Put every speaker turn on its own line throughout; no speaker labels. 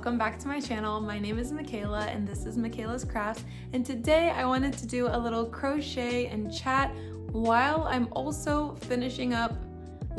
welcome back to my channel. My name is Michaela and this is Michaela's Crafts, and today I wanted to do a little crochet and chat while I'm also finishing up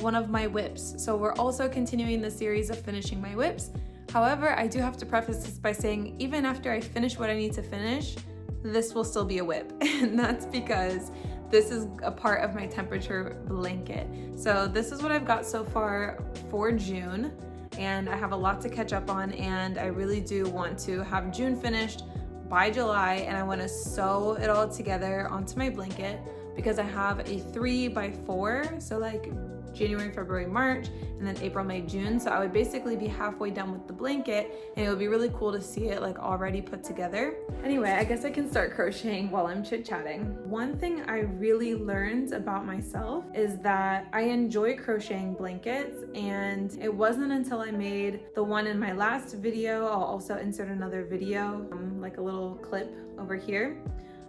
one of my whips. So we're also continuing the series of finishing my whips. However, I do have to preface this by saying even after I finish what I need to finish, this will still be a whip, and that's because this is a part of my temperature blanket. So this is what I've got so far for June, and I have a lot to catch up on, and I really do want to have June finished by July, and I want to sew it all together onto my blanket because I have a 3x4, so like January, February, March, and then April, May, June. So I would basically be halfway done with the blanket, and it would be really cool to see it like already put together. Anyway, I guess I can start crocheting while I'm chit-chatting. One thing I really learned about myself is that I enjoy crocheting blankets, and it wasn't until I made the one in my last video, I'll also insert another video, like a little clip over here,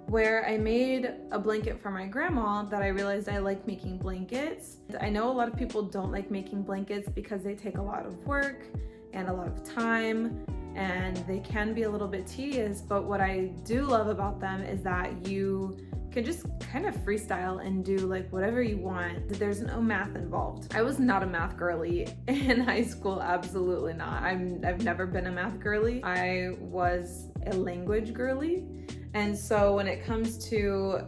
where I made a blanket for my grandma that I realized I like making blankets. I know a lot of people don't like making blankets because they take a lot of work and a lot of time, and they can be a little bit tedious, but what I do love about them is that you can just kind of freestyle and do like whatever you want. There's no math involved. I was not a math girly in high school, absolutely not. I've never been a math girly. I was a language girly. And so when it comes to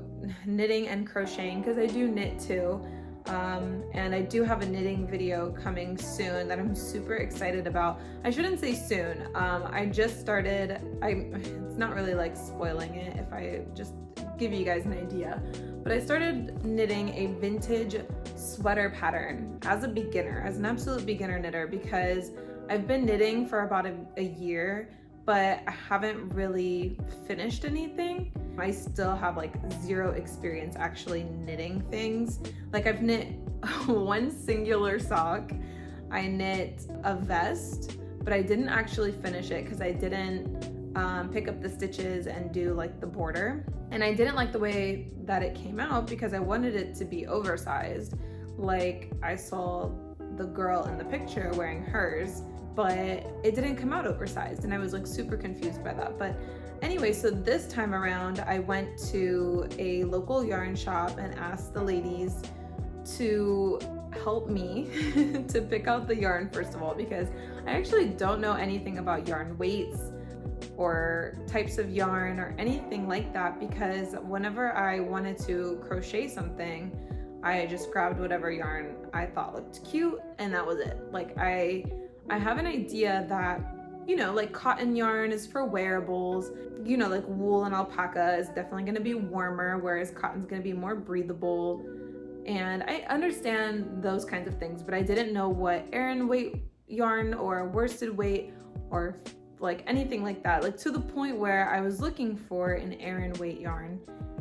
knitting and crocheting, because I do knit too, and I do have a knitting video coming soon that I'm super excited about. I shouldn't say soon. I just started, it's not really like spoiling it if I just give you guys an idea, but I started knitting a vintage sweater pattern as a beginner, as an absolute beginner knitter, because I've been knitting for about a year, but I haven't really finished anything. I still have like zero experience actually knitting things. Like I've knit one singular sock, I knit a vest, but I didn't actually finish it because I didn't pick up the stitches and do like the border. And I didn't like the way that it came out because I wanted it to be oversized. Like I saw the girl in the picture wearing hers, but it didn't come out oversized, and I was like super confused by that. But anyway, so this time around I went to a local yarn shop and asked the ladies to help me to pick out the yarn, first of all, because I actually don't know anything about yarn weights or types of yarn or anything like that, because whenever I wanted to crochet something, I just grabbed whatever yarn I thought looked cute, and that was it. Like I have an idea that, you know, like cotton yarn is for wearables, you know, like wool and alpaca is definitely going to be warmer, whereas cotton's going to be more breathable. And I understand those kinds of things, but I didn't know what Aran weight yarn or worsted weight or like anything like that, like to the point where I was looking for an Aran weight yarn,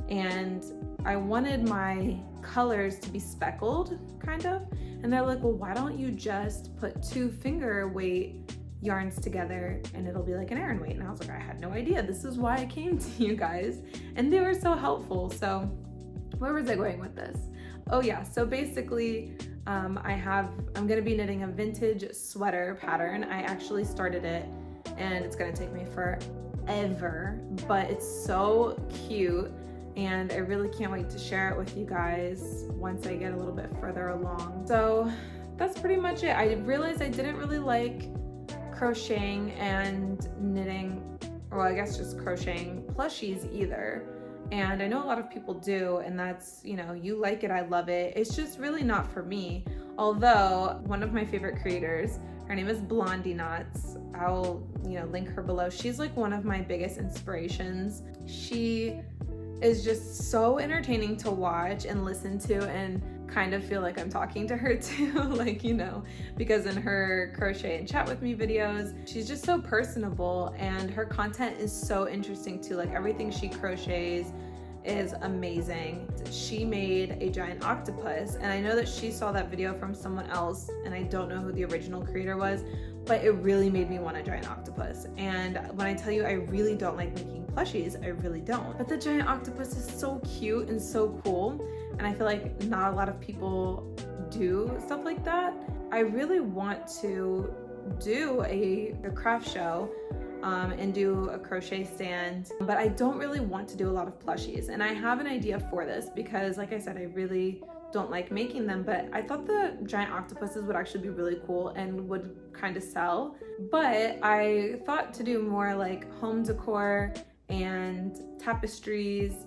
and I wanted my colors to be speckled, kind of. And they're like, well, why don't you just put 2 finger weight yarns together and it'll be like an Aran weight? And I was like, I had no idea. This is why I came to you guys. And they were so helpful. So where was I going with this? Oh yeah, so basically I'm gonna be knitting a vintage sweater pattern. I actually started it and it's gonna take me forever, but it's so cute. And I really can't wait to share it with you guys once I get a little bit further along. So that's pretty much it. I realized I didn't really like crocheting and knitting, or I guess just crocheting plushies either. And I know a lot of people do, and that's, you know, you like it, I love it. It's just really not for me. Although one of my favorite creators, her name is Blondie Knots. I'll, you know, link her below. She's like one of my biggest inspirations. She is just so entertaining to watch and listen to, and kind of feel like I'm talking to her too, like, you know, because in her crochet and chat with me videos, she's just so personable, and her content is so interesting too. Like everything she crochets is amazing. She made a giant octopus, and I know that she saw that video from someone else, and I don't know who the original creator was, but it really made me want a giant octopus. And when I tell you I really don't like making plushies, I really don't. But the giant octopus is so cute and so cool, and I feel like not a lot of people do stuff like that. I really want to do a craft show and do a crochet stand, but I don't really want to do a lot of plushies. And I have an idea for this because, like I said, I really don't like making them, but I thought the giant octopuses would actually be really cool and would kind of sell. But I thought to do more like home decor and tapestries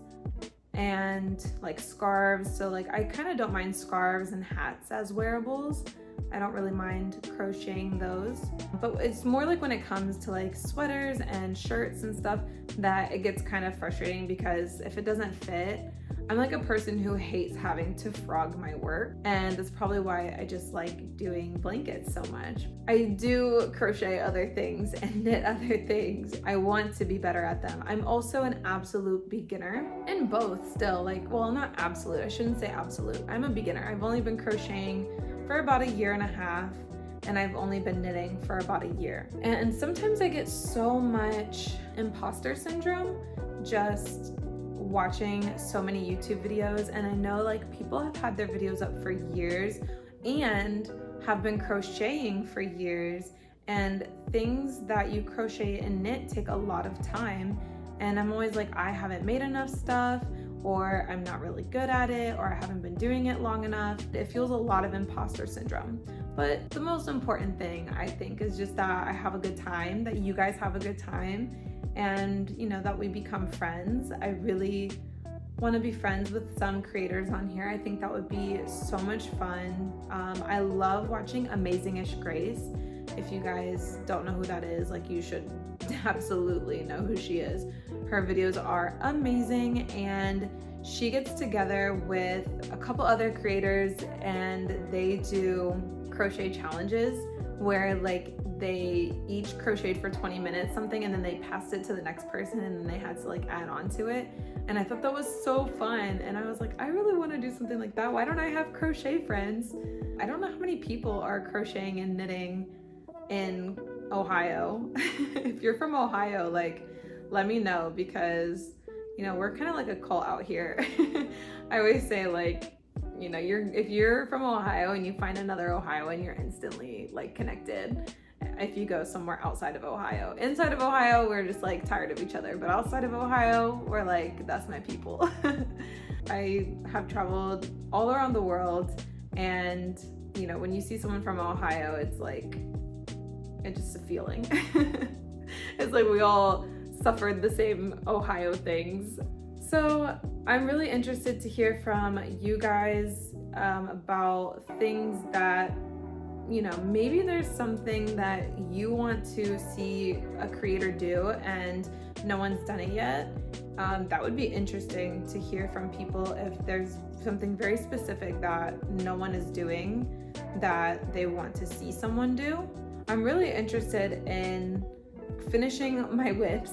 and like scarves. So like I kind of don't mind scarves and hats as wearables. I don't really mind crocheting those, but it's more like when it comes to like sweaters and shirts and stuff that it gets kind of frustrating, because if it doesn't fit, I'm like a person who hates having to frog my work, and that's probably why I just like doing blankets so much. I do crochet other things and knit other things. I want to be better at them. I'm also an absolute beginner in both still, like, well, not absolute, I shouldn't say absolute. I'm a beginner. I've only been crocheting for about 1.5 years, and I've only been knitting for about 1 year. And sometimes I get so much imposter syndrome just watching so many YouTube videos, and I know like people have had their videos up for years and have been crocheting for years, and things that you crochet and knit take a lot of time, and I'm always like, I haven't made enough stuff, or I'm not really good at it, or I haven't been doing it long enough. It feels a lot of imposter syndrome. But the most important thing, I think, is just that I have a good time, that you guys have a good time, and you know, that we become friends. I really want to be friends with some creators on here. I think that would be so much fun. I love watching Amazing-ish Grace. If you guys don't know who that is, like, you should absolutely know who she is. Her videos are amazing, and she gets together with a couple other creators and they do crochet challenges where like they each crocheted for 20 minutes something, and then they passed it to the next person, and then they had to like add on to it. And I thought that was so fun, and I was like, I really want to do something like that. Why don't I have crochet friends? I don't know how many people are crocheting and knitting in Ohio. If you're from Ohio, like, let me know, because you know, we're kind of like a cult out here. I always say, like, you know, if you're from Ohio and you find another Ohioan, you're instantly like connected. If you go somewhere outside of Ohio, inside of Ohio, we're just like tired of each other, but outside of Ohio, we're like, that's my people. I have traveled all around the world, and you know, when you see someone from Ohio, it's like, it's just a feeling. It's like we all suffered the same Ohio things. So I'm really interested to hear from you guys about things that, you know, maybe there's something that you want to see a creator do and no one's done it yet. That would be interesting to hear from people if there's something very specific that no one is doing that they want to see someone do. I'm really interested in finishing my whips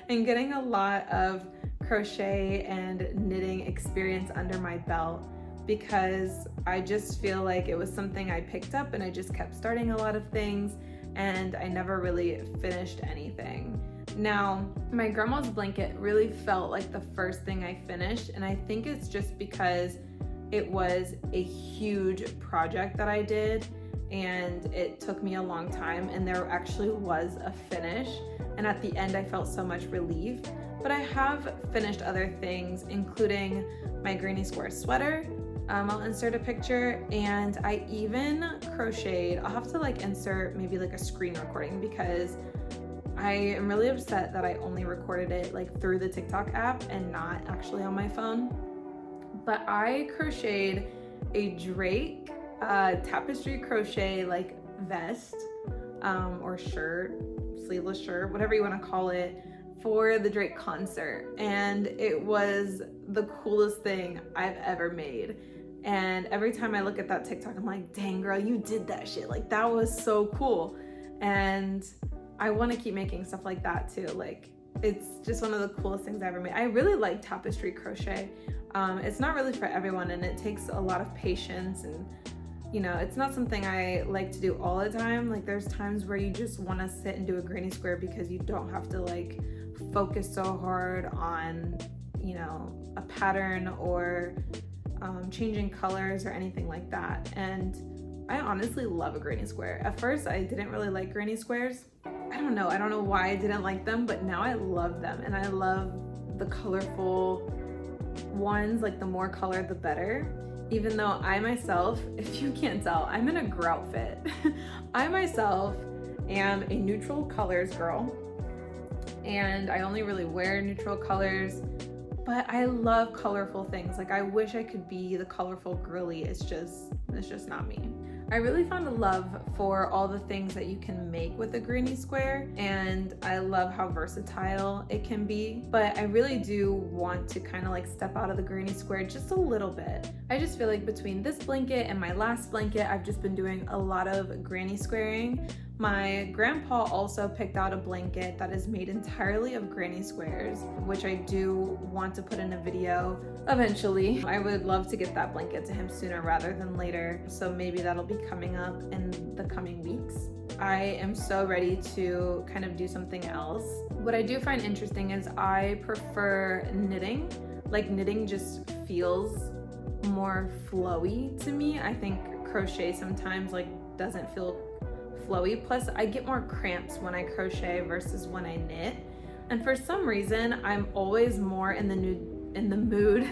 and getting a lot of crochet and knitting experience under my belt, because I just feel like it was something I picked up and I just kept starting a lot of things and I never really finished anything. Now, my grandma's blanket really felt like the first thing I finished, and I think it's just because it was a huge project that I did and it took me a long time, and there actually was a finish, and at the end I felt so much relief. But I have finished other things, including my granny square sweater. I'll insert a picture, and I even crocheted. I'll have to like insert maybe like a screen recording, because I am really upset that I only recorded it like through the TikTok app and not actually on my phone. But I crocheted a Drake tapestry crochet like vest or shirt, sleeveless shirt, whatever you want to call it, for the Drake concert, and it was the coolest thing I've ever made. And every time I look at that TikTok, I'm like, dang girl, you did that shit. Like, that was so cool. And I want to keep making stuff like that too. Like, it's just one of the coolest things I ever made. I really like tapestry crochet. It's not really for everyone, and it takes a lot of patience, and you know, it's not something I like to do all the time. Like, there's times where you just want to sit and do a granny square because you don't have to like focus so hard on, you know, a pattern or changing colors or anything like that. And I honestly love a granny square. At first, I didn't really like granny squares. I don't know why I didn't like them, but now I love them, and I love the colorful ones. Like, the more color, the better. Even though I myself, if you can't tell, I'm in a girl outfit. I myself am a neutral colors girl, and I only really wear neutral colors, but I love colorful things. Like, I wish I could be the colorful girly. It's just not me. I really found a love for all the things that you can make with a granny square, and I love how versatile it can be, but I really do want to kind of like step out of the granny square just a little bit. I just feel like between this blanket and my last blanket, I've just been doing a lot of granny squaring. My grandpa also picked out a blanket that is made entirely of granny squares, which I do want to put in a video eventually. I would love to get that blanket to him sooner rather than later, so maybe that'll be coming up in the coming weeks. I am so ready to kind of do something else. What I do find interesting is I prefer knitting. Like, knitting just feels more flowy to me. I think crochet sometimes like doesn't feel flowy. Plus, I get more cramps when I crochet versus when I knit. And for some reason, I'm always more in the mood.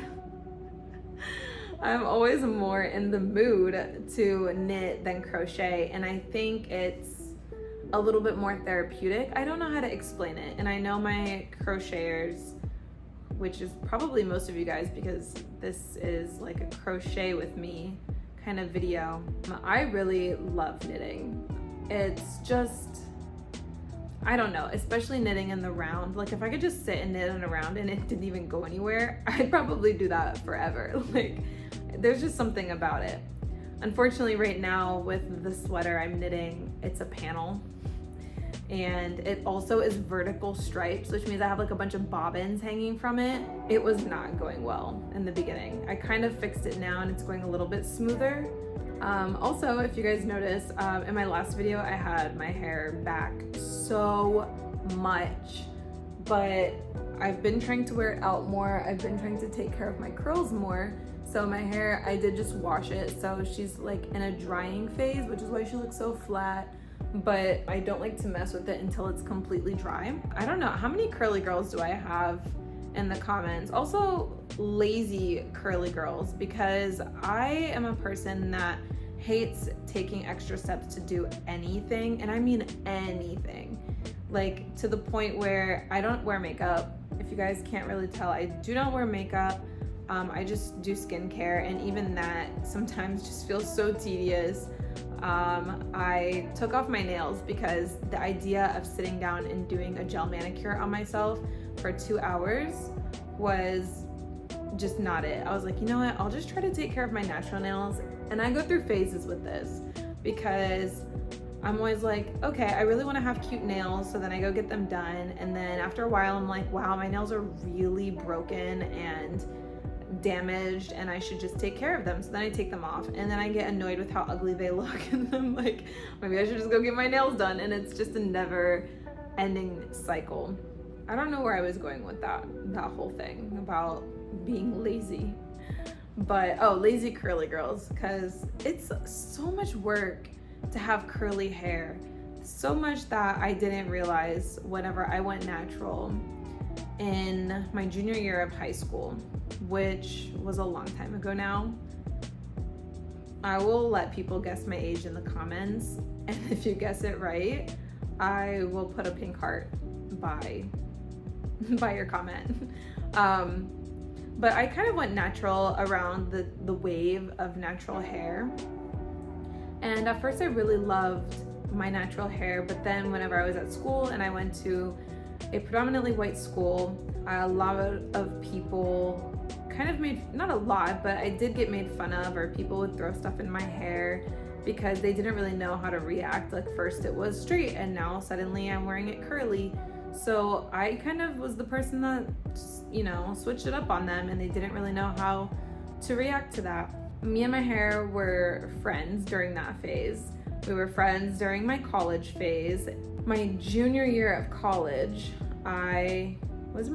I'm always more in the mood to knit than crochet, and I think it's a little bit more therapeutic. I don't know how to explain it, and I know my crocheters, which is probably most of you guys because this is like a crochet with me kind of video. I really love knitting. It's just, I don't know, especially knitting in the round. Like, if I could just sit and knit in a round and it didn't even go anywhere, I'd probably do that forever. Like, there's just something about it. Unfortunately, right now with the sweater I'm knitting, it's a panel, and it also is vertical stripes, which means I have like a bunch of bobbins hanging from it. It was not going well in the beginning. I kind of fixed it now and it's going a little bit smoother. Also, if you guys notice, in my last video, I had my hair back so much, but I've been trying to wear it out more. I've been trying to take care of my curls more. So my hair, I did just wash it. So she's like in a drying phase, which is why she looks so flat, but I don't like to mess with it until it's completely dry. I don't know, how many curly girls do I have in the comments? Also, lazy curly girls, because I am a person that hates taking extra steps to do anything, and I mean anything, like to the point where I don't wear makeup. If you guys can't really tell, I do not wear makeup. I just do skincare, and even that sometimes just feels so tedious. I took off my nails because the idea of sitting down and doing a gel manicure on myself for 2 hours was just not it. I was like, you know what, I'll just try to take care of my natural nails. And I go through phases with this because I'm always like, okay, I really want to have cute nails, so then I go get them done, and then after a while I'm like, wow, my nails are really broken and damaged and I should just take care of them. So then I take them off, and then I get annoyed with how ugly they look, and I'm like, maybe I should just go get my nails done, and it's just a never ending cycle. I don't know where I was going with that whole thing about being lazy, but lazy curly girls, because it's so much work to have curly hair, so much that I didn't realize whenever I went natural in my junior year of high school, which was a long time ago now. I will let people guess my age in the comments, and if you guess it right, I will put a pink heart by your comment. But I kind of went natural around the wave of natural hair, and at first I really loved my natural hair, but then whenever I was at school and I went to a predominantly white school, a lot of people kind of made, not a lot, but I did get made fun of, or people would throw stuff in my hair because they didn't really know how to react. Like, first it was straight and now suddenly I'm wearing it curly. So I kind of was the person that, you know, switched it up on them, and they didn't really know how to react to that. Me and my hair were friends during that phase. We were friends during my college phase. My junior year of college, I was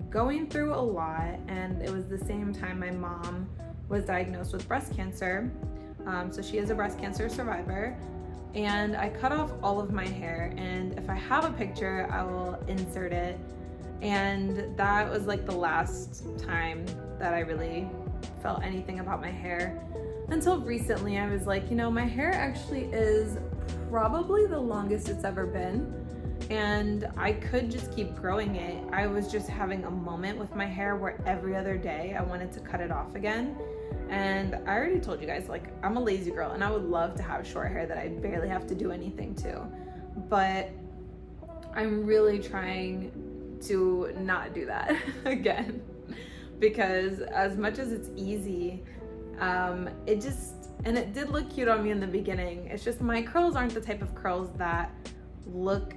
going through a lot, and it was the same time my mom was diagnosed with breast cancer. So she is a breast cancer survivor. And I cut off all of my hair, and if I have a picture, I will insert it. And that was like the last time that I really felt anything about my hair. Until recently, I was like, my hair actually is probably the longest it's ever been, and I could just keep growing it. I was just having a moment with my hair where every other day I wanted to cut it off again. And I already told you guys, like, I'm a lazy girl and I would love to have short hair that I barely have to do anything to. But I'm really trying to not do that again, because as much as it's easy, it did look cute on me in the beginning. It's just my curls aren't the type of curls that look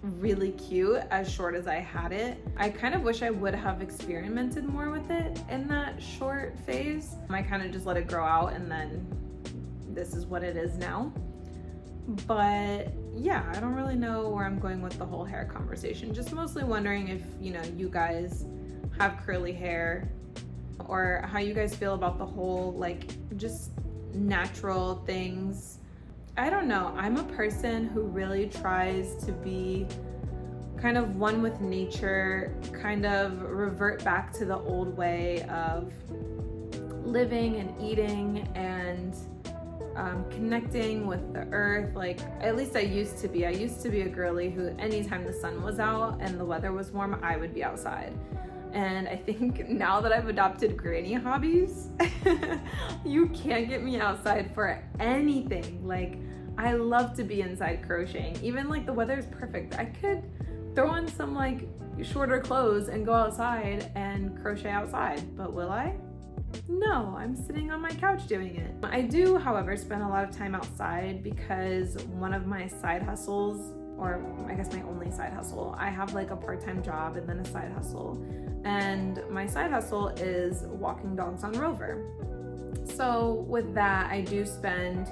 really cute as short as I had it. I kind of wish I would have experimented more with it in that short phase. I kind of just let it grow out, and then this is what it is now. But yeah, I don't really know where I'm going with the whole hair conversation. Just mostly wondering if, you guys have curly hair, or how you guys feel about the whole, like, just natural things. I don't know. I'm a person who really tries to be kind of one with nature, kind of revert back to the old way of living and eating and connecting with the earth. Like, at least I used to be a girly who anytime the sun was out and the weather was warm, I would be outside. And I think now that I've adopted granny hobbies, you can't get me outside for anything. Like, I love to be inside crocheting. Even like the weather is perfect, I could throw on some like shorter clothes and go outside and crochet outside. But will I? No, I'm sitting on my couch doing it. I do, however, spend a lot of time outside because one of my side hustles, or I guess my only side hustle, I have like a part-time job and then a side hustle. And my side hustle is walking dogs on Rover. So with that, I do spend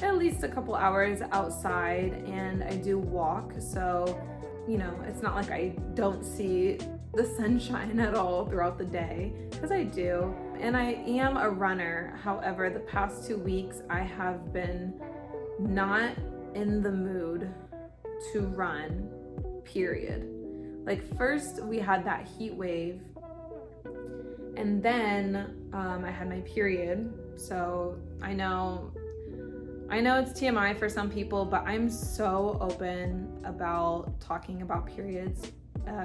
at least a couple hours outside, and I do walk. So, it's not like I don't see the sunshine at all throughout the day, because I do. And I am a runner. However, the past 2 weeks, I have been not in the mood to run, period. Like, first we had that heat wave, and then I had my period. So I know it's TMI for some people, but I'm so open about talking about periods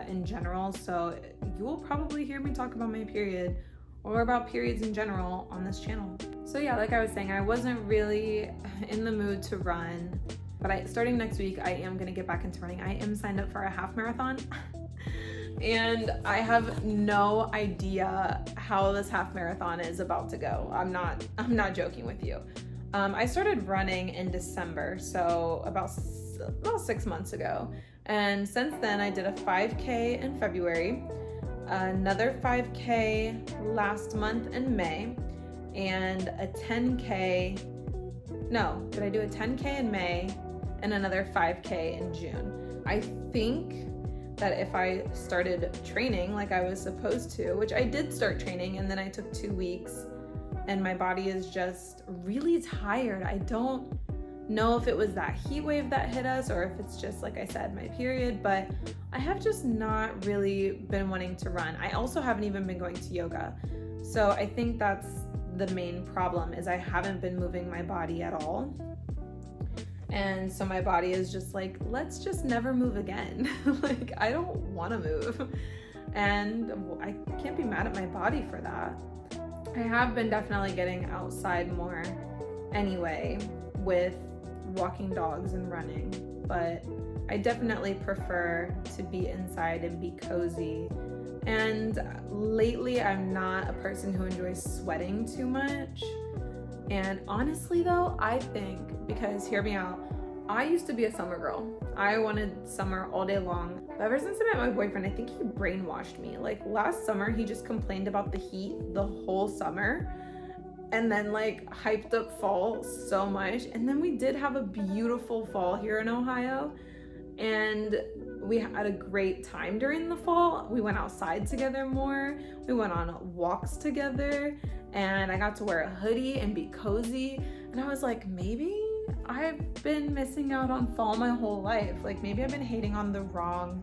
in general. So you will probably hear me talk about my period or about periods in general on this channel. So yeah, like I was saying, I wasn't really in the mood to run. But starting next week, I am gonna get back into running. I am signed up for a half marathon. And I have no idea how this half marathon is about to go. I'm not joking with you. I started running in December, so about 6 months ago. And since then, I did a 5K in February, another 5K last month in May, and a 10K. No, did I do a 10K in May and another 5K in June? I think that if I started training like I was supposed to, which I did start training, and then I took 2 weeks, and my body is just really tired. I don't know if it was that heat wave that hit us or if it's just, like I said, my period, but I have just not really been wanting to run. I also haven't even been going to yoga. So I think that's the main problem, is I haven't been moving my body at all. And so my body is just like, let's just never move again. Like, I don't want to move. And I can't be mad at my body for that. I have been definitely getting outside more anyway with walking dogs and running, but I definitely prefer to be inside and be cozy. And lately, I'm not a person who enjoys sweating too much. And honestly though, I think, because hear me out, I used to be a summer girl. I wanted summer all day long. But ever since I met my boyfriend, I think he brainwashed me. Like, last summer, he just complained about the heat the whole summer, and then like hyped up fall so much. And then we did have a beautiful fall here in Ohio, and we had a great time during the fall. We went outside together more. We went on walks together. and I got to wear a hoodie and be cozy. And I was like, maybe I've been missing out on fall my whole life. Like maybe I've been hating on the wrong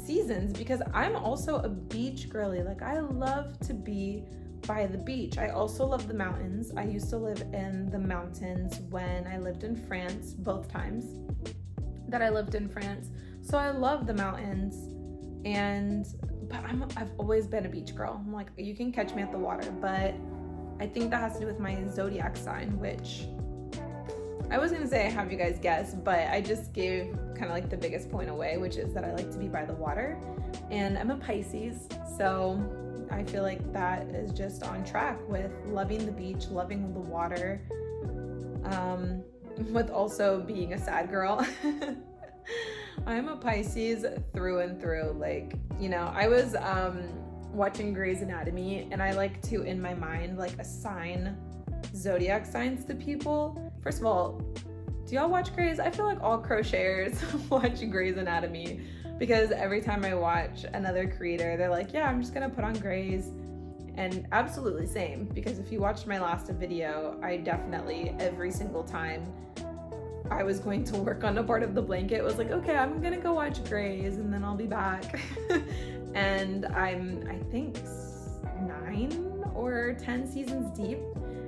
seasons, because I'm also a beach girly. Like I love to be by the beach. I also love the mountains. I used to live in the mountains when I lived in France, both times that I lived in France. So I love the mountains, but I've always been a beach girl. I'm like, you can catch me at the water, but I think that has to do with my zodiac sign, which I was gonna say I have you guys guess, but I just gave kind of like the biggest point away, which is that I like to be by the water, and I'm a Pisces, so I feel like that is just on track with loving the beach, loving the water, with also being a sad girl. I'm a Pisces through and through. Like, you know, I was watching Grey's Anatomy, and I like to, in my mind, like assign zodiac signs to people. First of all, do y'all watch Grey's? I feel like all crocheters watch Grey's Anatomy, because every time I watch another creator, they're like, yeah, I'm just gonna put on Grey's. And absolutely same, because if you watched my last video, I definitely, every single time I was going to work on a part of the blanket, was like, okay, I'm gonna go watch Grey's and then I'll be back. And I think 9 or 10 seasons deep,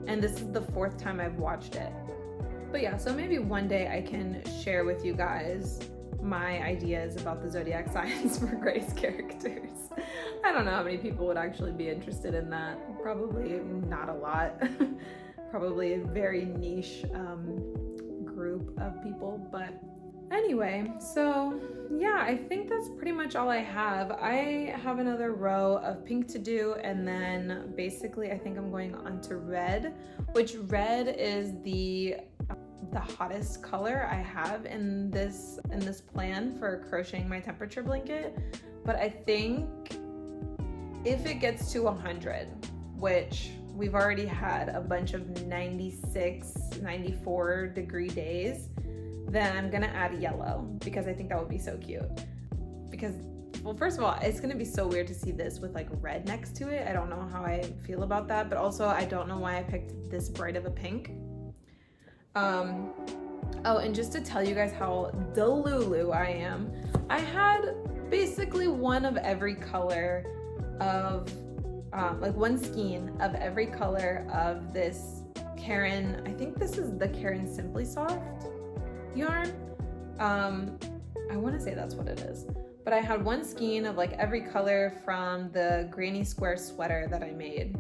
and this is the 4th time I've watched it. But yeah, so maybe one day I can share with you guys my ideas about the zodiac signs for Grey's characters. I don't know how many people would actually be interested in that. Probably not a lot. Probably a very niche group of people. But anyway, so yeah, I think that's pretty much all I have. I have another row of pink to do, and then basically I think I'm going on to red, which red is the hottest color I have in this plan for crocheting my temperature blanket. But I think if it gets to 100, which we've already had a bunch of 96, 94 degree days, then I'm gonna add yellow, because I think that would be so cute. Because, well, first of all, it's gonna be so weird to see this with like red next to it. I don't know how I feel about that, but also I don't know why I picked this bright of a pink. Oh, and just to tell you guys how delulu I am, I had basically one of every color of, like one skein of every color of this Karen, I think this is the Karen Simply Soft yarn. I want to say that's what it is. But I had one skein of like every color from the granny square sweater that I made.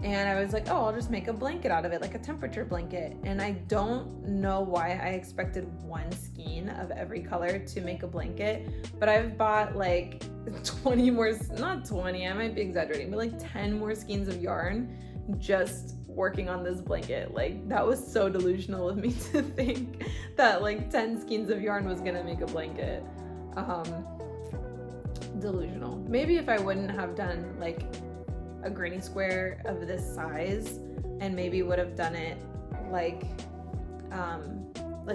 And I was like, oh, I'll just make a blanket out of it, like a temperature blanket. And I don't know why I expected one skein of every color to make a blanket, but I've bought like 20 more, not 20, I might be exaggerating, but like 10 more skeins of yarn just working on this blanket. Like that was so delusional of me to think that like 10 skeins of yarn was gonna make a blanket. Delusional. Maybe if I wouldn't have done like a granny square of this size, and maybe would have done it like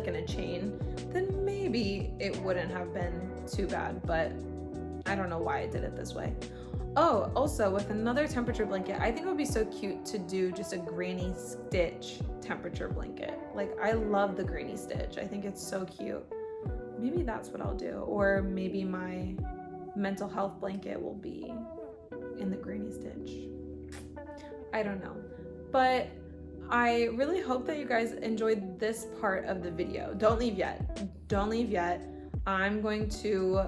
in a chain, then maybe it wouldn't have been too bad, but I don't know why I did it this way. Oh, also with another temperature blanket, I think it would be so cute to do just a granny stitch temperature blanket. Like I love the granny stitch. I think it's so cute. Maybe that's what I'll do. Or maybe my mental health blanket will be in the granny stitch. I don't know. But I really hope that you guys enjoyed this part of the video. Don't leave yet. Don't leave yet. I'm going to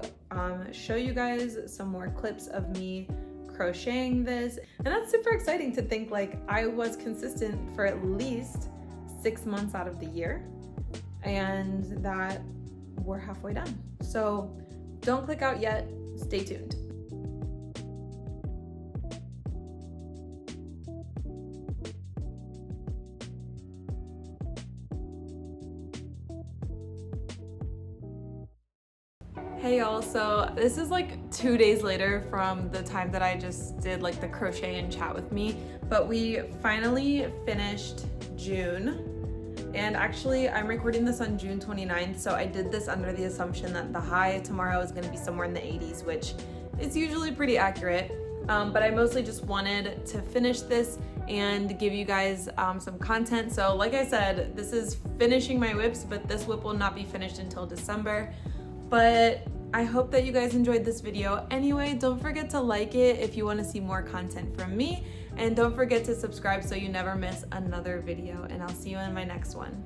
show you guys some more clips of me crocheting this. And that's super exciting to think like I was consistent for at least 6 months out of the year, and that we're halfway done. So don't click out yet. Stay tuned. Hey y'all, so this is like 2 days later from the time that I just did like the crochet and chat with me, but we finally finished June. And actually I'm recording this on June 29th, so I did this under the assumption that the high tomorrow is going to be somewhere in the 80s, which is usually pretty accurate. But I mostly just wanted to finish this and give you guys some content. So like I said, this is finishing my whips, but this whip will not be finished until December. But I hope that you guys enjoyed this video. Anyway, don't forget to like it if you want to see more content from me, and don't forget to subscribe so you never miss another video, and I'll see you in my next one.